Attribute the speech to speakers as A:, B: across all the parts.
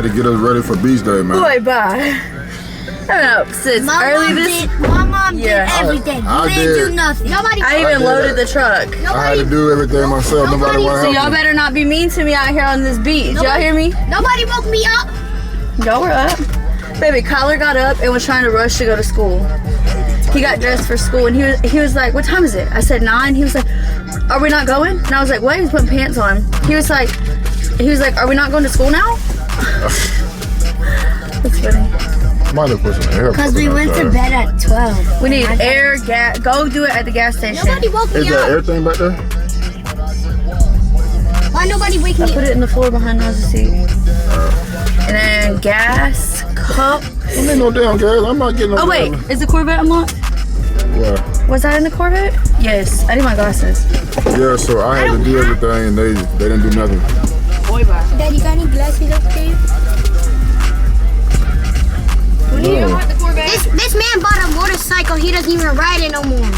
A: had to get us ready for beach day, man.
B: Boy, bye. I don't know, since early this...
C: My mom did everything.
A: I
C: didn't do nothing. Nobody.
B: I even loaded the truck.
A: I had to do everything myself. Nobody want to help me.
B: So y'all better not be mean to me out here on this beach. Y'all hear me?
C: Nobody woke me up.
B: Y'all were up. Baby, Kyler got up and was trying to rush to go to school. He got dressed for school and he was like, what time is it? I said 9. He was like, are we not going? And I was like, what? He was putting pants on. He was like, are we not going to school now? That's funny.
C: Because we went to bed at 12.
B: We need air, gas. Go do it at the gas station.
C: Nobody woke me up.
A: Is there everything back there?
C: Why nobody wake me up?
B: I put it in the floor behind the seat. And then gas, cup.
A: I ain't no damn gas. I'm not getting no.
B: Oh wait, is the Corvette unlocked?
A: What?
B: Was that in the Corvette? Yes. I need my glasses.
A: Yeah, so I had to do everything and they didn't do nothing.
B: Boy, bye.
C: Daddy, you got any glasses upstairs?
B: No.
C: This man bought a motorcycle. He doesn't even ride it no more.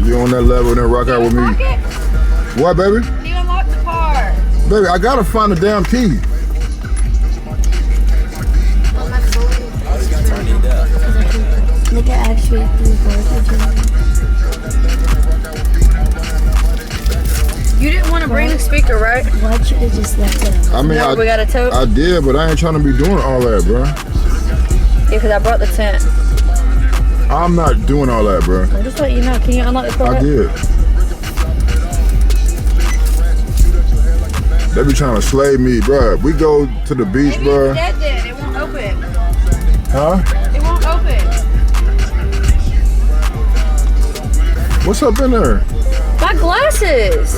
A: You on that level, then rock out with me. What, baby?
B: You unlock the car.
A: Baby, I gotta find the damn key.
C: Look at actually
B: You didn't want to bring the speaker, right?
C: Why should have just left it?
A: I mean,
B: we got a tote.
A: I did, but I ain't trying to be doing all that, bro.
B: Yeah, because I brought the tent.
A: I'm not doing all that, bro.
B: I'm just letting you know. Can you unlock the car?
A: I did. They be trying to slay me, bro. We go to the beach,
B: Maybe
A: bro.
B: it's dead then. It won't open.
A: Huh?
B: It won't open.
A: What's up in there?
B: My glasses.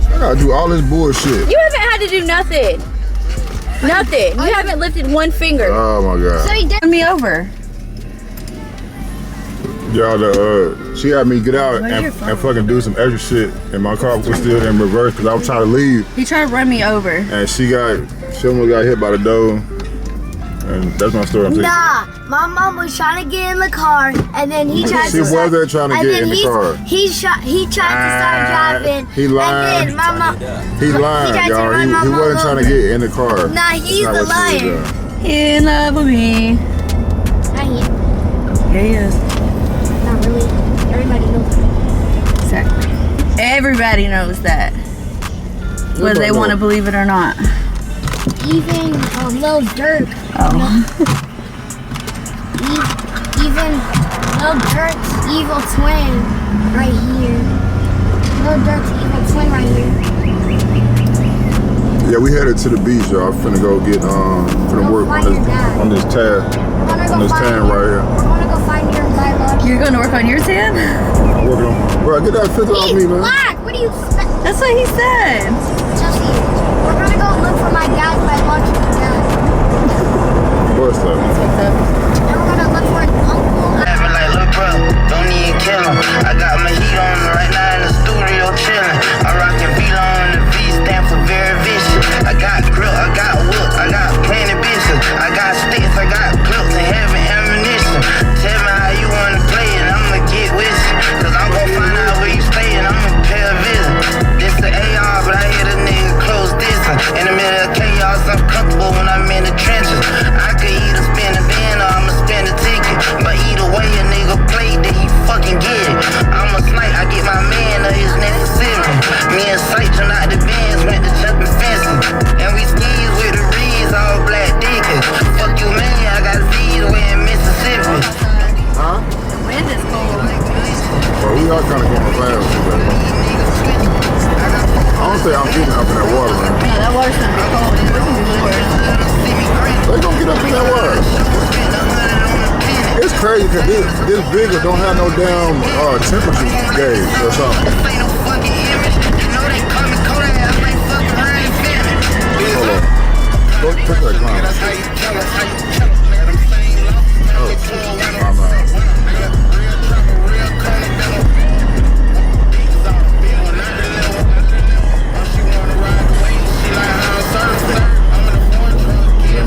A: I gotta do all this bullshit.
B: You haven't had to do nothing. Nothing. You haven't lifted one finger.
A: Oh my god.
C: So he did
B: Me over.
A: Y'all, she had me get out and fucking do some extra shit, and my car was still in reverse because I was trying to leave.
B: He tried to run me over.
A: And she almost got hit by the door. And that's my story. I'm saying.
C: Nah, my mom was trying to get in the car, and then he tried
A: She
C: to.
A: was there trying to get in the car.
C: He tried to start driving.
A: He lied.
C: And then my mom.
A: He lied, y'all. He wasn't trying to get in the car.
C: Nah, he's the liar.
B: In love with me.
C: Not he.
B: Yeah, he is.
C: Not really. Everybody knows that.
B: Exactly. Everybody knows that. Whether they want to believe it or not.
C: Even Lil Durk.
B: Oh.
C: Even Lil Durk's evil twin right here. Lil Durk's evil twin right here.
A: Yeah, we headed to the beach, y'all. Finna go get finna work on this tan right here.
C: I wanna go find your biological.
B: You're going to work on your tan?
A: I'm working on. Bro, get that filter off me, man.
C: Black. What do you expect?
B: That's what he said.
C: Chelsea, we're gonna go look for my dad's biological dad.
A: What's up?
C: And we're gonna look for his uncle.
D: Like, look, bro, don't even kill him. I got my heat on right now in the studio chilling. I rock your beat on the V stand for very vicious. I got grill, I got wood, I got plenty bitches. I got sticks, I got clips and heavy ammunition. Tell me how you wanna play it, I'ma get with you. Cause I'm gon' find out where you stay and I'ma pay a visit. This the AR, but I hear the nigga close distance. In the middle of chaos, I'm comfortable when I'm in the trenches. I could either spend a bin or I'ma spend a ticket. But either way a nigga play, then he fucking get it. I'm a snipe, I get my man or his necessary. Me and Sight turned out the bands, went to jumping fences. And we skis with the reeds, all black dickers. Fuck you man, I got V's way in Mississippi.
A: Huh?
B: The wind is cold.
A: Well, we are kind of going fast today. I don't think I'm getting up in that water, man.
B: Yeah, that water's gonna be cold. It's gonna be lower.
A: They gonna get up in that water. It's crazy because this bigger don't have no damn temperature gauge or something. Hold on. Go put that climb. Oh, I'm out.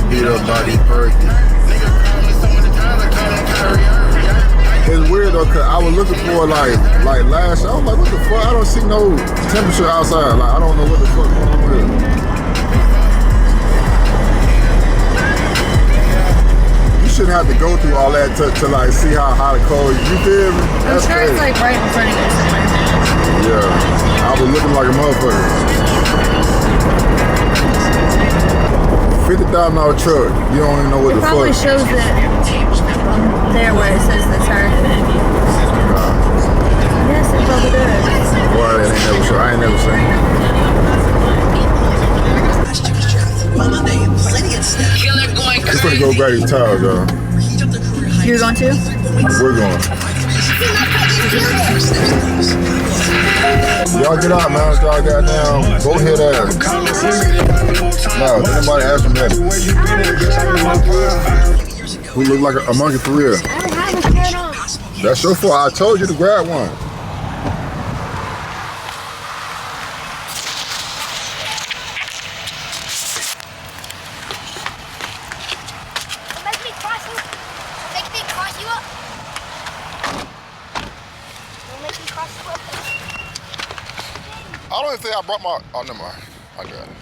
A: Beat up by these perky. It's weird though, cause I was looking for like last. I was like, what the fuck? I don't see no temperature outside. Like I don't know what the fuck going on with it. shouldn't have to go through all that to like see how hot or cold. You feel me?
B: I'm
A: That's
B: sure
A: crazy.
B: it's like right in front of you somewhere.
A: Yeah, I was looking like a motherfucker. $50,000 truck. You don't even know what
B: It
A: the
B: probably
A: fuck.
B: shows it there where it says the tire. Yes, it probably does.
A: Boy, that ain't never sure. I ain't never seen it. We're gonna go grab these tires, y'all.
B: You're going to?
A: We're going. Y'all get out, man. Y'all got down. Go ahead ass. No, nobody ask him that. We look like a monkey for real.
C: I don't have a shirt on.
A: That's your fault. I told you to grab one.
C: Don't make me cross you. Don't make me cross you up. Don't make me cross you up.
A: I don't even think I brought my. Oh, never mind. I got it.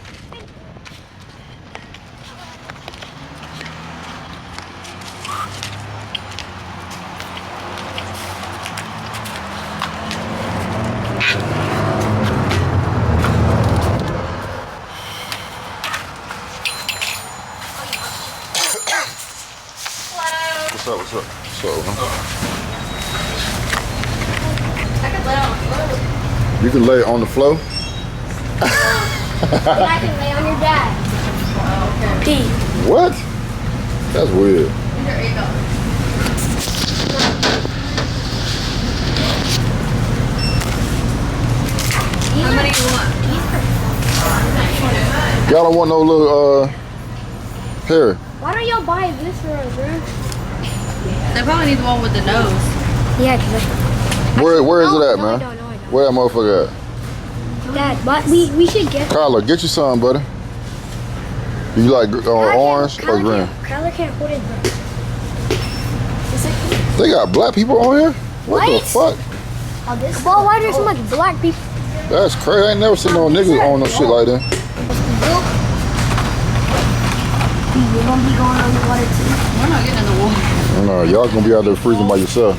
A: What's up?
B: I could lay on the floor.
A: You can lay on the floor.
C: And I can lay on your dad.
B: Okay.
A: What? That's weird.
B: These are $8. How many do you want?
A: Y'all don't want no little hair.
C: Why don't y'all buy this for us, bro?
B: They probably need the one with the nose.
C: Yeah, because
A: Where is it at,
C: no,
A: man?
C: I don't.
A: Where that motherfucker at?
C: Dad, but we should get.
A: Kyla, get you some, buddy. You like orange or green?
C: Kyler can't hold it, bro.
A: They got black people on here? What the fuck?
C: Well, why there's so much black people?
A: That's crazy. I ain't never seen no niggas on no shit like that.
C: You gonna be going on the water too?
B: We're not getting in the water.
A: No, y'all gonna be out there freezing by yourself.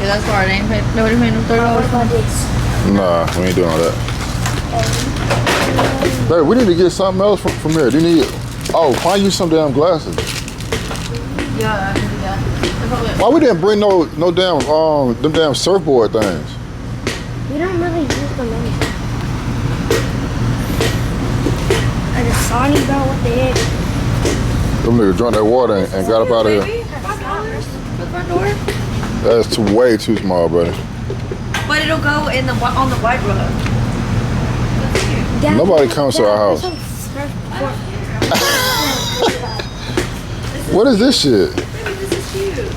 B: Yeah, that's why I ain't paid. Nobody paid no $30.
C: What about this?
A: Nah, we ain't doing all that. Babe, we need to get something else from here. Do you need? Oh, find you some damn glasses.
B: Yeah, I can do that. They're probably-
A: Why we didn't bring no damn them damn surfboard things?
C: We don't really use them anymore. I just saw you about what they did.
A: Them niggas drank that water and got up out of here.
B: $5 for the front door.
A: That's way too small, buddy.
B: But it'll go in the on the white rug.
C: Dad,
A: Nobody comes to our house.
C: there's some surfboard.
A: What is this shit?
B: Baby, this is cute.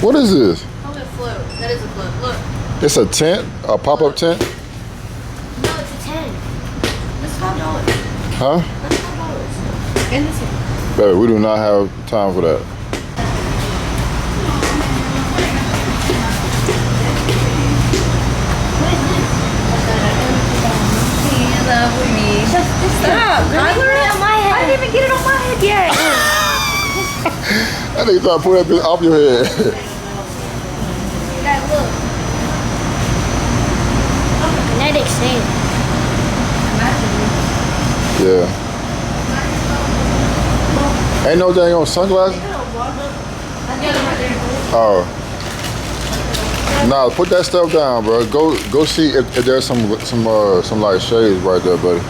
A: What is this?
B: Call it a float. That is a float. Look.
A: It's a tent, a pop-up tent,
C: No, it's a 10.
B: That's $5.
A: huh?
B: That's $5. And this one.
A: Baby, we do not have time for that.
B: Stop, Kyler. I didn't even get it on my head yet.
A: I think you trying to pull that bitch off your head.
C: Dad, look. Kinetic sand.
A: Yeah. Ain't no dang on sunglasses? Oh. Nah, put that stuff down, bro. Go see if there's some like shades right there, buddy.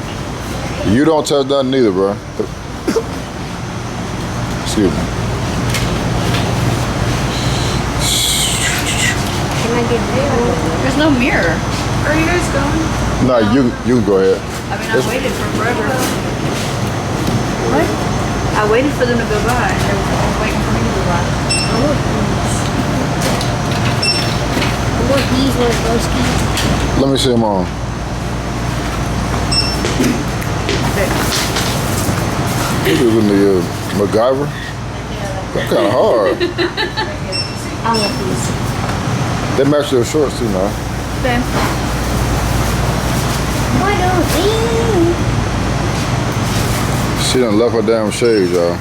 A: You don't touch nothing neither, bro. Excuse me.
C: Can I get real?
B: There's no mirror. Are you guys going?
A: Nah, you can go ahead.
B: I mean, I waited for forever. What? I waited for them to go by. They were waiting for me to go by.
C: What these were broskies.
A: Let me see them on. This is in the MacGyver. That's kind of hard.
C: I love these.
A: They match your shorts too now.
B: Okay.
C: Why don't we?
A: She done left her damn shades, y'all.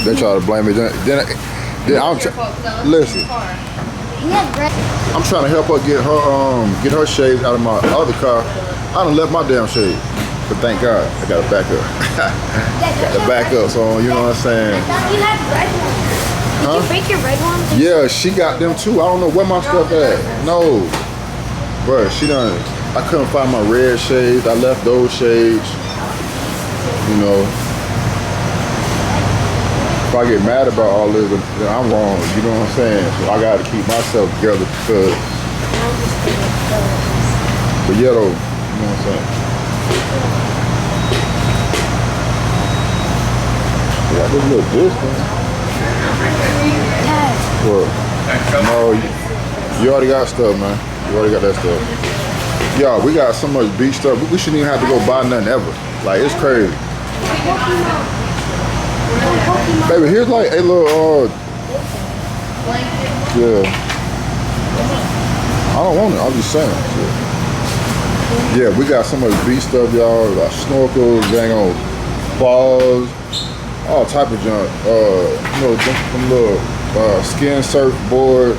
A: They try to blame me. Then I'm listen. I'm trying to help her get her shades out of my other car. I done left my damn shade, but thank God I got to back up. Got to back up, so you know what I'm saying.
C: You have red ones. Did you break your red ones?
A: Yeah, she got them too. I don't know where my stuff at. No, bruh, she done. I couldn't find my red shades. I left those shades. You know, if I get mad about all this, then I'm wrong. You know what I'm saying? So I got to keep myself together because. But yeah, though, you know what I'm saying. I got this little distance. What? No, you already got stuff, man. You already got that stuff. Y'all, we got so much beach stuff. We shouldn't even have to go buy nothing ever. Like, it's crazy. Baby, here's like a little, yeah. I don't want it. I'm just saying. Yeah, we got so much beach stuff, y'all. Like snorkels, dang on balls, all type of junk. You know, them little skin surfboard.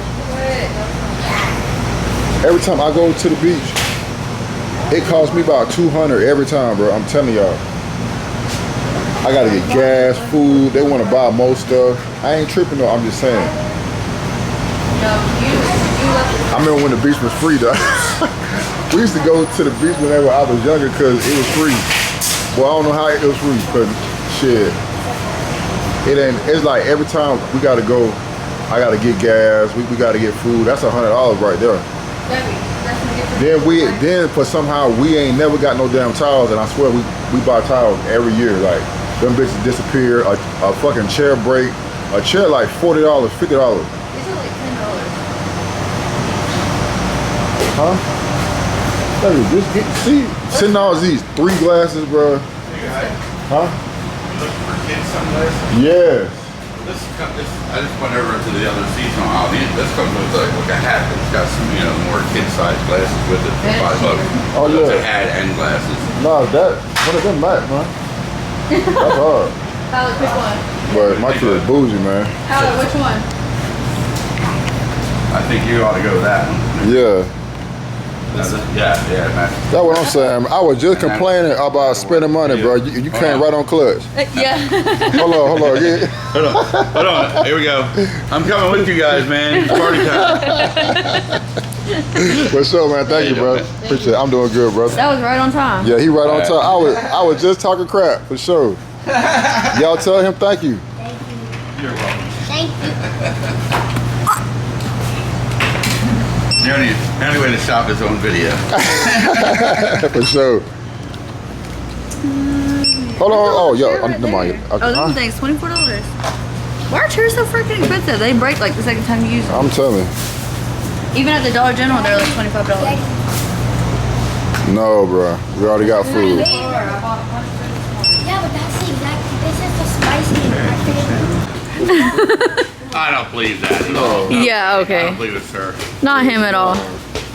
A: Every time I go to the beach, it costs me about $200 every time, bro. I'm telling y'all. I gotta get gas, food. They want to buy more stuff. I ain't tripping though. I'm just saying. I remember when the beach was free though. We used to go to the beach whenever I was younger because it was free. Well, I don't know how it was free, but shit. It ain't. It's like every time we gotta go, I gotta get gas. We gotta get food. That's $100 right there. Then for somehow we ain't never got no damn towels, and I swear we buy towels every year. Like them bitches disappear. A fucking chair break. A chair like $40, $50.
B: These are like $10.
A: Huh? Just see, sitting all these 3 glasses, bro. Huh?
E: Looking for kids sunglasses?
A: Yes.
E: This, I just went over to the other seasonal aisle. This comes with like a hat that's got some, you know, more kid-sized glasses with it for $5.
A: Oh yeah.
E: It's a hat and glasses.
A: No, that one of them match, man. That's hard.
B: Howard, pick one.
A: But my kid is bougie, man.
B: Howard, which one?
E: I think you ought to go with that one.
A: Yeah.
E: Yeah, man.
A: That's what I'm saying. I was just complaining about spending money, bro. You came right on clutch.
B: Yeah.
A: Hold on. Yeah.
E: Hold on. Here we go. I'm coming with you guys, man. It's party time.
A: For sure, man. Thank you, bro. Appreciate it. I'm doing good, brother.
B: That was right on time.
A: Yeah, he right on time. I was just talking crap, for sure. Y'all tell him thank you.
C: Thank you.
E: You're welcome.
C: Thank you.
E: The only way to shop is on video.
A: For sure. Hold on. Oh, yo. Never mind.
B: Oh, those things, $24. Why are chairs so freaking expensive? They break like the second time you use them.
A: I'm telling you.
B: Even at the Dollar General, they're like $25.
A: No, bro. We already got food.
C: Yeah, but that's the exact. This is the spicy.
E: I don't believe that at all.
B: Yeah,
E: I
B: okay.
E: don't believe it's her.
B: Not him at all.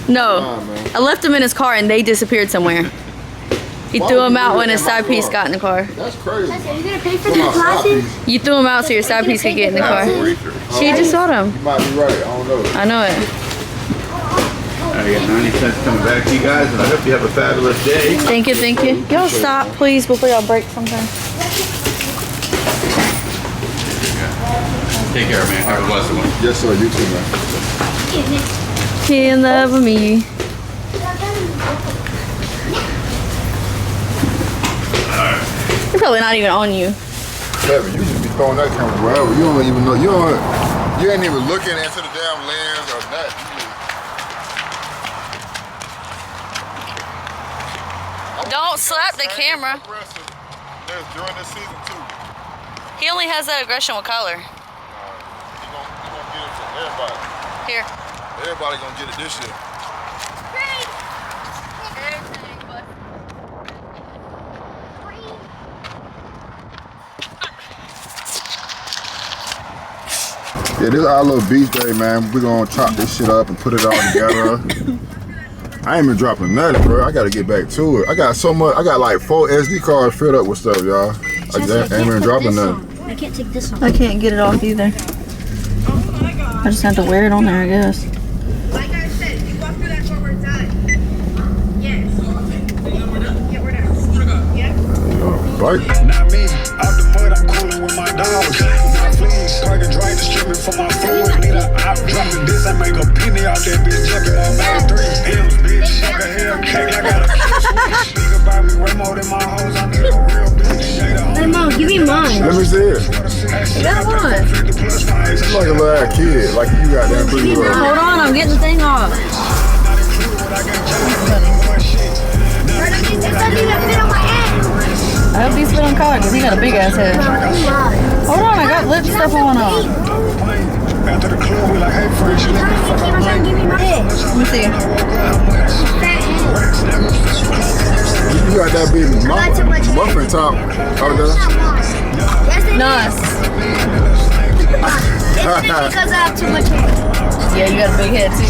B: No.
A: Nah, man.
B: I left him in his car and they disappeared somewhere. He
A: Why
B: threw
A: would
B: them
A: you
B: out
A: do
B: when
A: that
B: his
A: in my
B: side piece
A: car?
B: got in the car.
A: That's crazy.
C: Are you gonna pay for
A: Put
C: the
A: my side
C: glasses?
A: piece.
B: You threw them out so your side piece could get in the car. She just saw them.
A: You might be right. I don't know.
B: I know it.
E: I got 90 cents coming back to you guys, and I hope you have a fabulous day.
B: Thank you, thank you. Y'all stop, please, before y'all break sometime.
E: Take care, man. Have a blessed one.
A: Yes, sir. You too, man.
B: He in love with me. They're probably not even on you.
A: Kevin, you just be throwing that camera wherever. You don't even know. You ain't even looking into the damn lens or nothing.
B: Don't slap the camera.
A: During this season too.
B: He only has that aggression with color.
A: He gonna get it from everybody.
B: Here.
A: Everybody gonna get it this year. Yeah, this is our little beach day, man. We're gonna chop this shit up and put it all together. I ain't been dropping nothing, bro. I gotta get back to it. I got so much. I got like 4 SD cards filled up with stuff, y'all. I ain't been dropping nothing.
C: I can't take this off.
B: I can't get it off either. I just have to wear it on there, I guess.
F: Like I said, you walk through that door, we're done. Yes. Yeah, we're done. Yep.
A: Bike.
G: Not me, out the mud, I'm cooling with my dogs. Not fleas, parking dry, distributing for my fluid. Need a op, dropping this, I make a penny off that bitch, jumping on made 3 M's, bitch. Fuck a hell cake, I got a kiss switch. Speak about me way more than my hoes, I need a real bitch.
C: Hey, Mom, give me mine.
A: Let me see it.
B: You got one.
A: It's like a little kid, like you got that pretty well.
B: Hold on, I'm getting the thing off.
C: It doesn't even fit on my head.
B: I hope these fit on Collar because he got a big ass head. Hold on, I got lip stuff on.
G: After the club, we like, hey, friends, you let me fuck
C: Keep on trying to give me my head.
B: Let me see.
A: You got that big muffin top out there.
C: Yes, it
B: Nice.
C: is because I have too much hair.
B: Yeah, you got a big head too.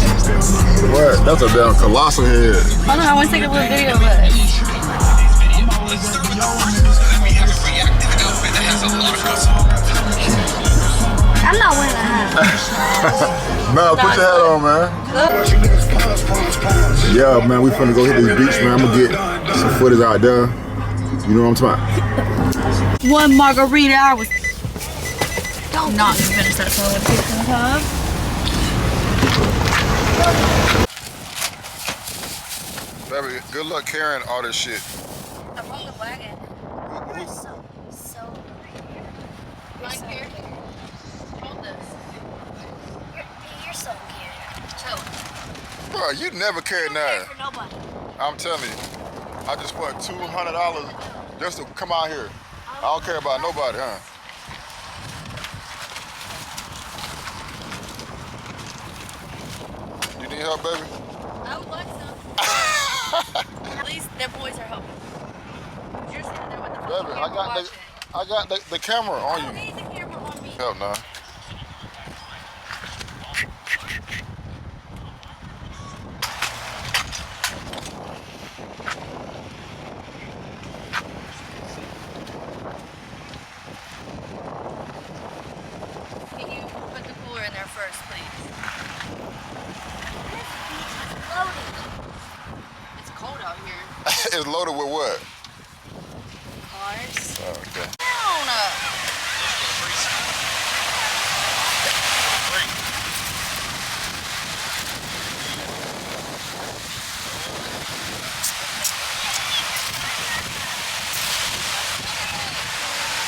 A: What? That's a damn colossal head.
B: Hold on, I want to take a little video of it.
C: I'm not wearing a hat.
A: Nah, put your hat on, man. Yeah, man, we finna go hit this beach, man. I'm gonna get some footage out there. You know what I'm talking about?
B: One margarita, I was not gonna finish that song with kids in the pub.
A: Baby, good luck carrying all this shit.
B: I'm on the wagon.
C: So.
B: Right here. Hold this.
C: You're so cute.
B: Chill.
A: Bro, you never carried nothing.
C: For nobody.
A: I'm telling you. I just spent $200 just to come out here. I don't care about nobody, huh? You need help, baby?
B: I would like some. At least their boys are helping. You're sitting there with the phone.
A: Baby, I got the camera on you.
B: Need the camera on me.
A: Help now.
B: Can you put the cooler in there first, please? It's cold out here.
A: It's loaded with what?
B: Cars.
A: Oh, okay.
B: Down.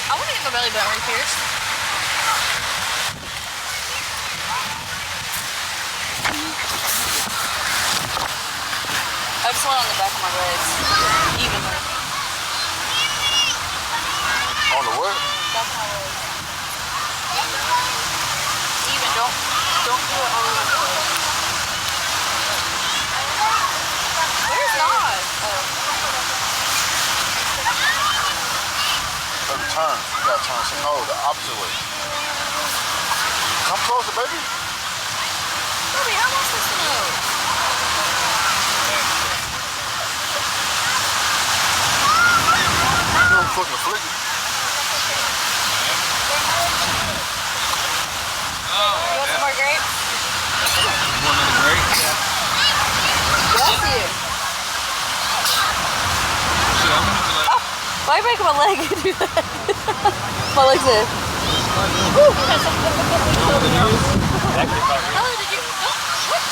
B: I want to get my belly button re-pierced. I just want it on the back of my legs. Evenly.
A: On the what?
B: Back of my legs. Even. Don't do it all over the place. Where's Nas? Oh.
A: Baby, turn. You gotta turn some. No, the opposite way. Come closer, baby.
B: Baby, how am I supposed to know?
A: You don't fucking flick it.
B: You want some more grapes?
E: One of the grapes.
B: Bless you.
E: Shit, I'm gonna let
B: Why are you breaking my leg? My leg's in. Tyler, did you? What?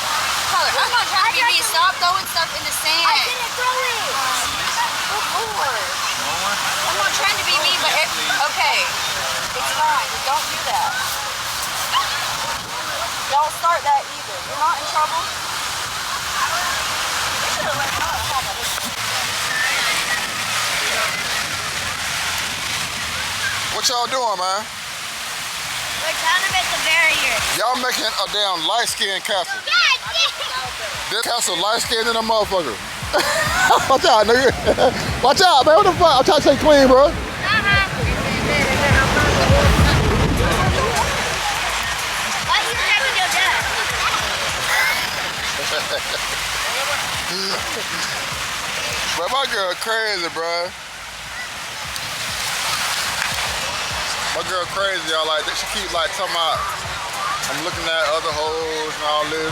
B: Tyler, I'm not trying to be mean. Stop throwing stuff in the sand.
C: I didn't throw it.
B: Good Lord. I'm not trying to be mean, but okay. It's fine. Don't do that. Don't start that either. You're not in trouble.
A: What y'all doing, man?
C: We're trying to make the barrier.
A: Y'all making a damn light-skinned castle. This castle light-skinned than a motherfucker. Watch out, nigga. Watch out, man. What the fuck? I'm trying to stay clean, bro.
C: Why you having your dad?
A: But my girl crazy, bro. My girl crazy, y'all. Like, she keep like talking about I'm looking at other hoes and all this.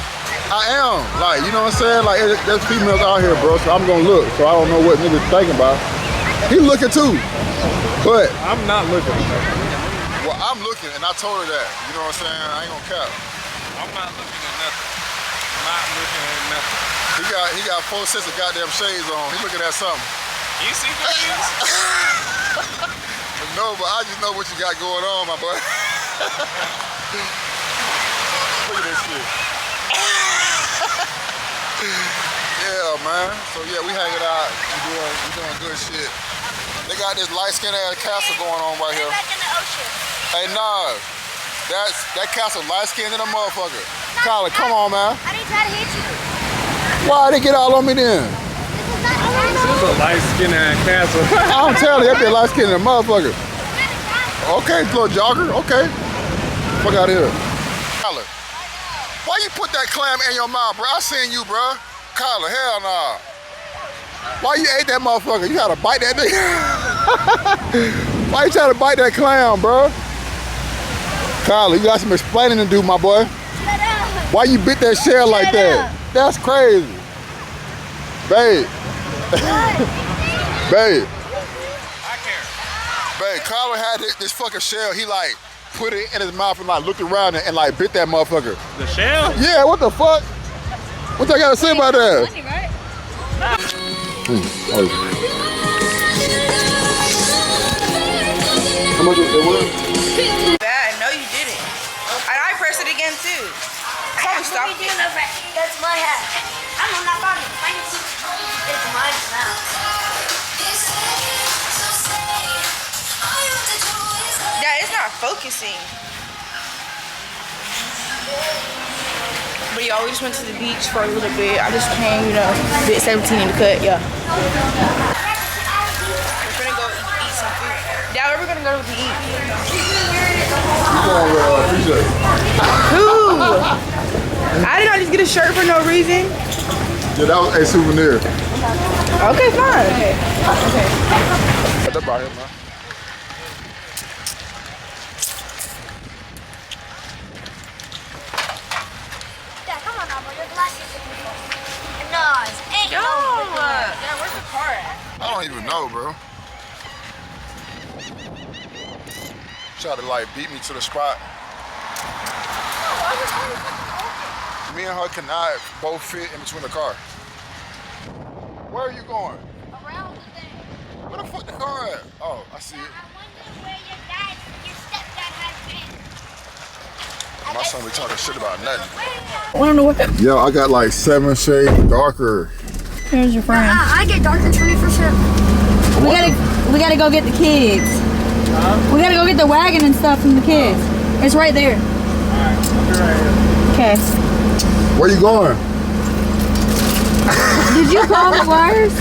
A: I am. Like, you know what I'm saying? Like, there's females out here, bro, so I'm gonna look. So I don't know what niggas thinking about. He looking too. But
H: I'm not looking.
A: well, I'm looking and I told her that. You know what I'm saying? I ain't gonna cap.
H: I'm not looking at nothing. Not looking at nothing.
A: He got 4 sets of goddamn shades on. He looking at something.
H: You see things?
A: No, but I just know what you got going on, my boy. Look at this shit. Yeah, man. So yeah, we hanging out. We doing good shit. They got this light-skinned ass castle going on right here.
C: Back in the ocean.
A: Hey, nah. That castle light-skinned in a motherfucker. Kyler, come on, man.
C: I didn't try to hit you.
A: Why they get all on me then?
H: This is a light-skinned ass castle.
A: I'm telling you, that be light-skinned in a motherfucker. Okay, little jogger. Okay. Fuck out of here. Kyler, why you put that clam in your mouth, bro? I seen you, bro. Kyler, hell nah. Why you ate that motherfucker? You gotta bite that nigga. Why you trying to bite that clam, bro? Kyler, you got some explaining to do, my boy.
C: Shut up.
A: Why you bit that shell like that? That's crazy. Babe. Babe.
H: I care.
A: Babe, Kyler had this fucking shell. He like put it in his mouth and like looked around and like bit that motherfucker.
H: The shell?
A: Yeah, what the fuck? What y'all gotta say about that?
B: Funny, right?
A: Oh. How much it was?
F: Bad. No, you didn't. And I pressed it again too. Probably stop it.
C: That's my hat. I'm not on it. It's mine now.
F: Yeah, it's not focusing. But yeah, we just went to the beach for a little bit. I just came, you know, bit 17 in the cut, yeah. We're gonna go eat some food. Yeah, where are we gonna go to eat? Who? I did not just get a shirt for no reason.
A: Yeah, that was a souvenir.
F: Okay, fine. Okay.
A: That's about it, man.
C: Dad, come on now, bro. Your glasses are beautiful. And Nas. Ain't
F: Yo,
C: no.
F: yeah, where's the car at?
A: I don't even know, bro. Tried to like beat me to the spot. Me and her cannot both fit in between the car. Where are you going?
C: Around the thing.
A: Where the fuck the car at? Oh, I see it.
C: I wonder where your stepdad has been.
A: My son be talking shit about nothing.
B: I don't know what.
A: Yo, I got like 7 shades darker.
B: Here's your friend.
C: I get darker 20%.
B: We gotta go get the kids. We gotta go get the wagon and stuff from the kids. It's right there. Okay.
A: Where you going?
B: Did you call the wires?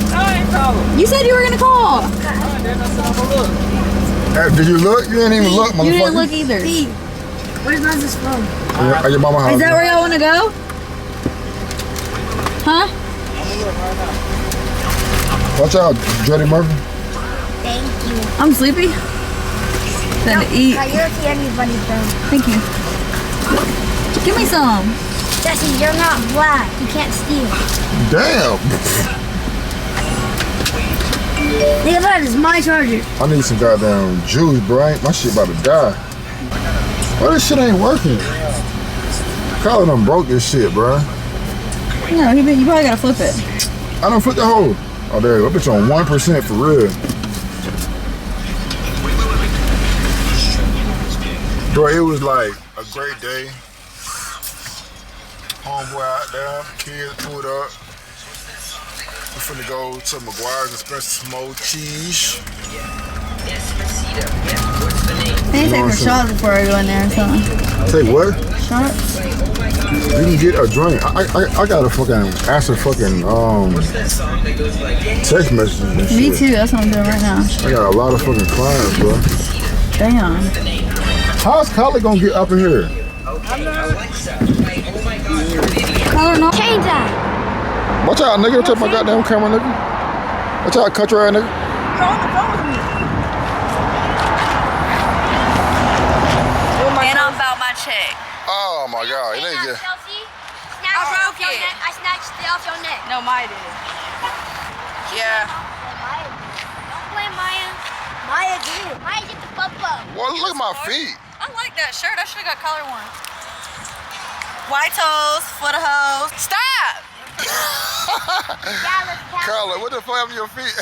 H: No, I ain't calling.
B: You said you were gonna call.
H: Then I said, I'm gonna look.
A: Did you look? You didn't even look, motherfucker.
B: You didn't look either.
C: Where's Naz's phone?
A: At your mama house.
B: Is that where y'all wanna go? Huh?
A: Watch out, Jody Murphy.
C: Thank you.
B: I'm sleepy. Then to eat.
C: Now, you're okay, anybody, bro.
B: Thank you. Give me some.
C: Jesse, you're not black. You can't steal.
A: Damn.
C: Nigga, that is my charger.
A: I need some goddamn juice, bro. My shit about to die. Why this shit ain't working? Colin done broke this shit, bro.
B: No, you probably gotta flip it.
A: I done flipped the hole. Oh, there you go. That bitch on 1% for real. Bro, it was like a great day. Homeboy out there, kids pulled up. We finna go to McGuire's and spend some more cheese.
B: I need to take a shot before I go in there or something.
A: Take what?
B: Shots?
A: You can get a drink. I got a fucking answer fucking text messages and shit.
B: Me too, that's what I'm doing right now.
A: I got a lot of fucking clients, bro.
B: Damn.
A: How's Kylie gonna get up in here?
B: Color no.
C: Change that.
A: Watch out, nigga. Check my goddamn camera, nigga. Watch out, country ass nigga.
F: You're on the phone with me.
A: Alright, thank you.
C: I broke it. I snatched it off your neck.
B: No, Maya did. Yeah.
C: Don't blame Maya. Maya did. Maya did the pop-up.
A: Well, look at my feet.
B: I like that shirt. I should have got collar one. White toes, foot of hose. Stop!
A: Carla, what the fuck happened to your feet?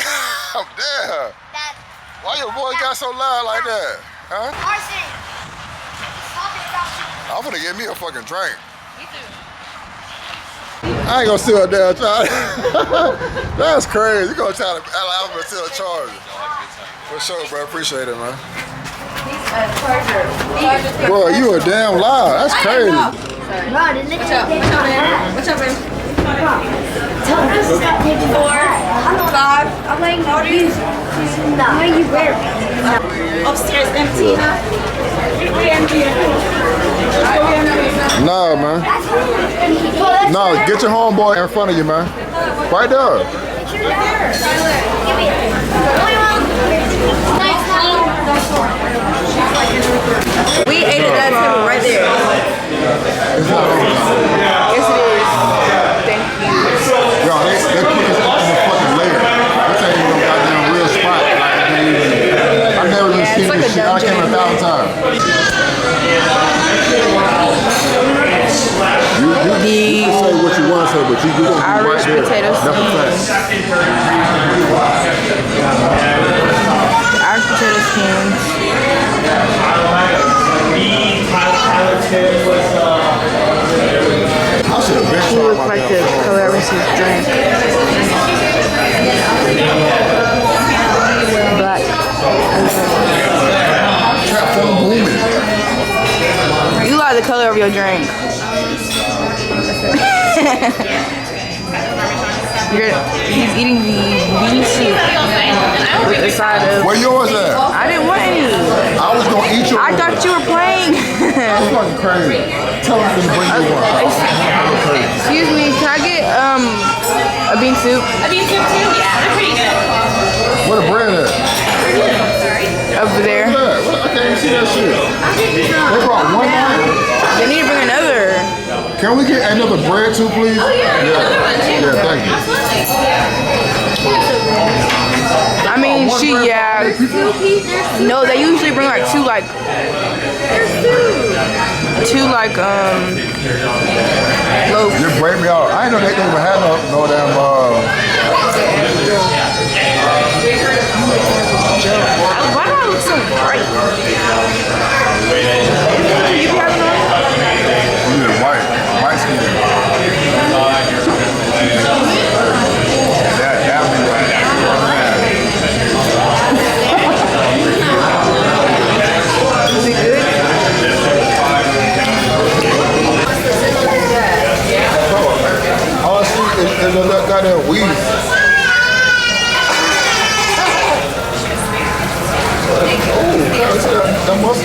A: I'm dead.
C: That
A: Why your voice got so loud like that? Huh?
C: Arson.
A: I'm gonna get me a fucking drink.
B: Me too.
A: I ain't gonna sit up there and try. That's crazy. You gonna try to allow me to tell charge. For sure, bro. Appreciate it, man. Bro, you a damn lie. That's crazy.
C: Bro, the next
B: What's up, baby?
C: Tell us to stop taking 4, 5. I'm letting you use. No. Where you wear it?
B: Upstairs empty.
A: Nah, man. No, get your homeboy in front of you, man. Right there.
C: Give me it.
B: We ate at that table right there. Yes, it is. Thank you.
A: Yo, they put this up in the fucking layer. This ain't even a goddamn real spot. Like, I've never even seen
B: like
A: this
B: a
A: shit. I came 1,000 times. You can say what you want to say, but you gonna be
B: Irish
A: right there.
B: potato
A: That's a fact.
B: Irish potato skins.
A: I should have been
B: He looked like the color of his drink. Black.
A: Trap phone booming.
B: You like the color of your drink. He's eating the bean soup with the side of.
A: Where yours at?
B: I didn't want any.
A: I was gonna eat yours.
B: I thought you were playing.
A: That's fucking crazy. Tell him to bring you one.
B: Excuse me, can I get a bean soup?
I: A bean soup too? Yeah, they're pretty good.
A: Where the bread at?
B: Over there.
A: Yeah, I can't even see that shit. They brought one more.
B: They need to bring another.
A: Can we get another bread too, please?
I: Oh yeah, another one too.
A: Yeah, thank you.
B: I mean, no, they usually bring like two loaves.
A: You break me out. I ain't know they even had no damn
B: Why do I look so bright? You have none?
A: you need white skin. That be right.
B: Is it good?
A: All I see is that goddamn weed. Oh, that must.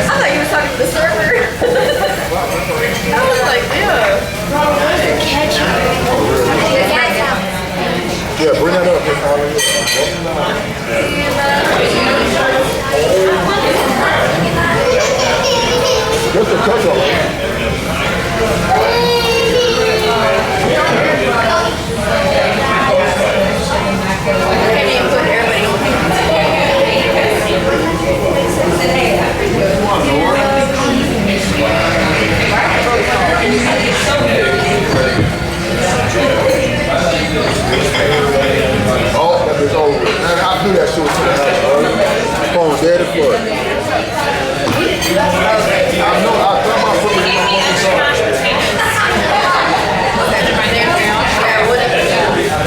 B: I thought you were talking to the server. I was like, yeah.
A: Yeah, bring that up. What's the cut-off? Oh, that is over. Man, I knew that shit was coming out. Phone dead as fuck. I know. I thought my foot was on my phone.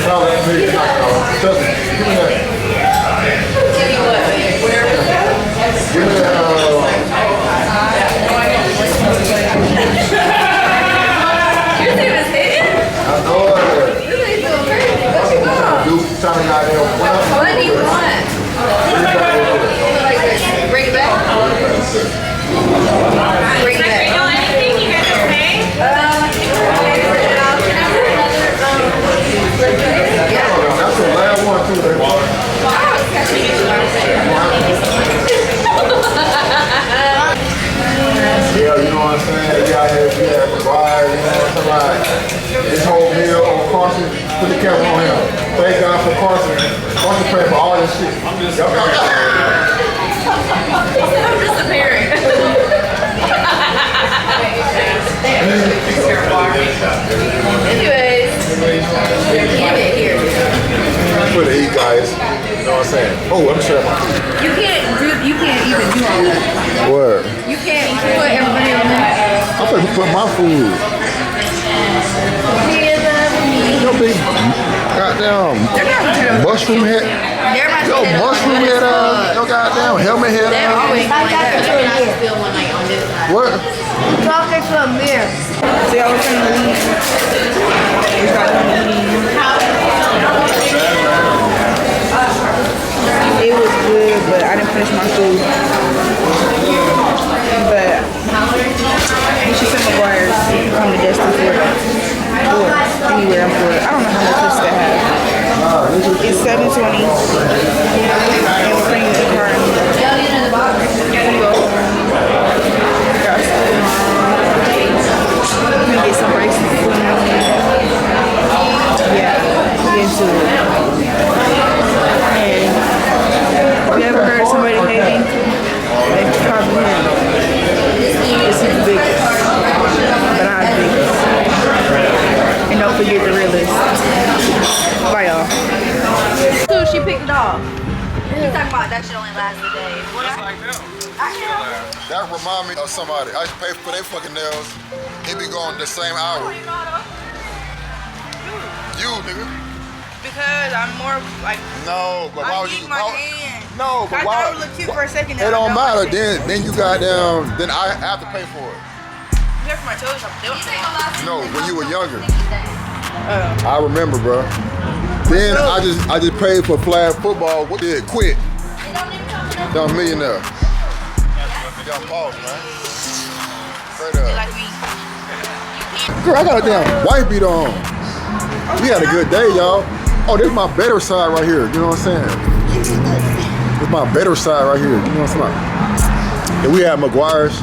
A: No, that's me. Trust me. Give me that.
B: Give me what?
A: Give me that.
B: Your name is hitting?
A: I know it.
B: This ain't so crazy. What you want?
A: Dude, trying to got him.
B: What do you want? Bring it back.
A: Put the camera on him. Thank God for Carson. Carson praying for all this shit.
H: I'm just
I: I'm disappearing. Anyways, give it here.
A: For the eat, guys. You know what I'm saying? Oh, I'm sure my food.
B: You can't even do all that.
A: What?
B: You can't put everybody on that.
A: I'm supposed to put my food. Yo, big goddamn mushroom head. Yo, mushroom head yo, goddamn helmet head What?
C: Talking to a mirror.
F: See, I was trying to leave. We got done eating. It was good, but I didn't finish my food. But we should send McGuire's come to Destin for it. Or anywhere I'm for it. I don't know how much this to have. It's $7.20. And we're bringing the car in. We're go home. Got school. I'm gonna get some rice and food. Yeah, get into it. And have you ever heard somebody hating? They probably him. This is the biggest. But I'm the biggest. And don't forget the realist. Bye, y'all.
B: So she picked it off. He's talking about that shit only lasts a day.
H: just like them.
A: That remind me of somebody. I used to pay for their fucking nails. It be going the same hour. You, nigga.
F: Because I'm more like,
A: No, but why would you?
F: my
A: why-
F: hand.
A: No, but
F: I
A: why?
F: thought it looked cute for a second.
A: It don't matter. Then you got down. Then I have to pay for it.
F: Here for my toes.
A: No, when you were younger. I remember, bro. Then I just paid for flag football. What did quit? Young millionaire. Young boss, man. Straight up.
F: Like me.
A: Girl, I got a damn white beat on. We had a good day, y'all. Oh, this is my better side right here. You know what I'm saying? This is my better side right here. You know what I'm saying? And we had McGuire's.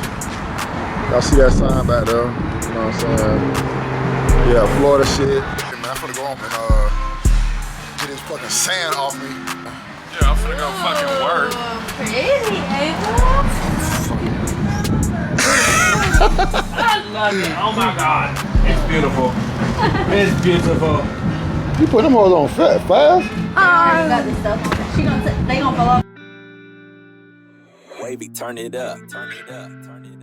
A: Y'all see that sign back there? You know what I'm saying? Yeah, Florida shit. Hey, man, I'm finna go home and get this fucking sand off me.
H: Yeah, I'm finna go fucking work.
B: Pretty, Abel.
H: I love it. Oh my god. It's beautiful. It's beautiful.
A: You put them hoes on fast?
B: Got this stuff on. They gonna fall off.
J: Wavy, turn it up, turn it up, turn it up.